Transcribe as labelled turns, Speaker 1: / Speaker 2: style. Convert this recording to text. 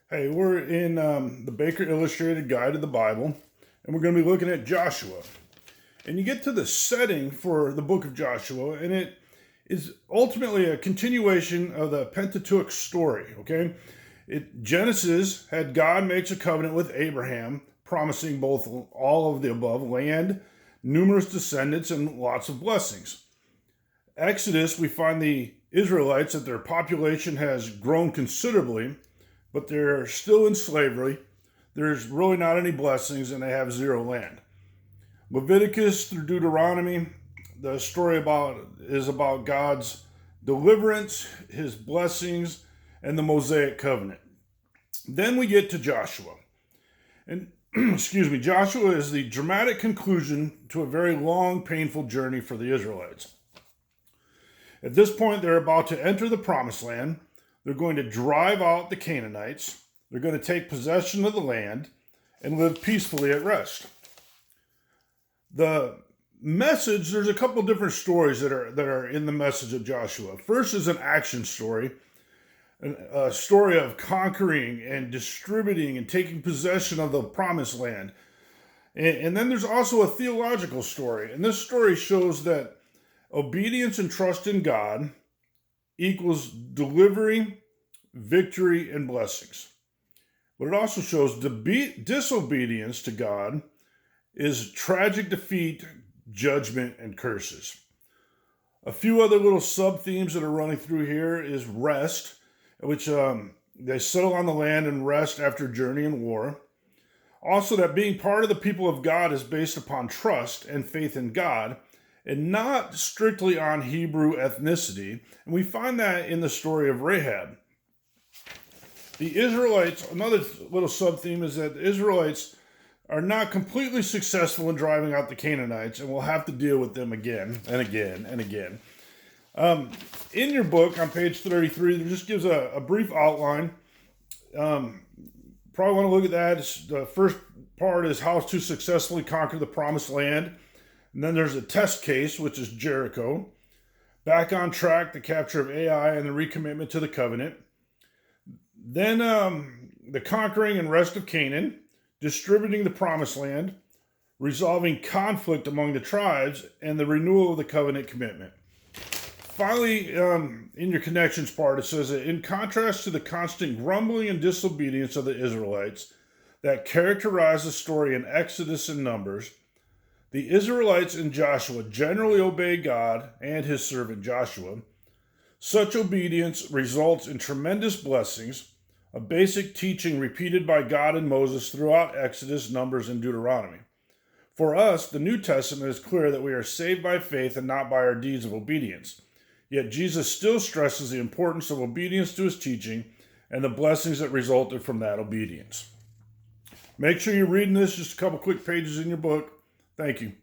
Speaker 1: Hey, we're in the Baker Illustrated Guide to the Bible, and we're going to be looking at Joshua. And you get to the setting for the book of Joshua, and it is ultimately a continuation of the Pentateuch story, okay? Genesis had God makes a covenant with Abraham, promising both all of the above land, numerous descendants, and lots of blessings. Exodus, we find the Israelites that their population has grown considerably, but they're still in slavery. There's really not any blessings, and they have zero land. Leviticus through Deuteronomy, the story is about God's deliverance, his blessings, and the Mosaic covenant. Then we get to Joshua. And Joshua is the dramatic conclusion to a very long, painful journey for the Israelites. At this point, they're about to enter the promised land. They're going to drive out the Canaanites. They're going to take possession of the land and live peacefully at rest. The message, there's a couple different stories that are in the message of Joshua. First is an action story, a story of conquering and distributing and taking possession of the promised land. And then there's also a theological story. And this story shows that obedience and trust in God equals delivery, victory, and blessings. But it also shows disobedience to God is tragic defeat, judgment, and curses. A few other little sub-themes that are running through here is rest, which they settle on the land and rest after journey and war. Also, that being part of the people of God is based upon trust and faith in God, and not strictly on Hebrew ethnicity. And we find that in the story of Rahab. The Israelites, another little sub-theme is that the Israelites are not completely successful in driving out the Canaanites, and we'll have to deal with them again and again and again. In your book, on page 33, it just gives a brief outline. Probably want to look at that. The first part is how to successfully conquer the promised land. And then there's a test case, which is Jericho. Back on track, the capture of Ai and the recommitment to the covenant. Then the conquering and rest of Canaan, distributing the promised land, resolving conflict among the tribes, and the renewal of the covenant commitment. Finally, in your connections part, it says that in contrast to the constant grumbling and disobedience of the Israelites that characterize the story in Exodus and Numbers, the Israelites in Joshua generally obey God and his servant Joshua. Such obedience results in tremendous blessings, a basic teaching repeated by God and Moses throughout Exodus, Numbers, and Deuteronomy. For us, the New Testament is clear that we are saved by faith and not by our deeds of obedience. Yet Jesus still stresses the importance of obedience to his teaching and the blessings that resulted from that obedience. Make sure you're reading this, just a couple quick pages in your book. Thank you.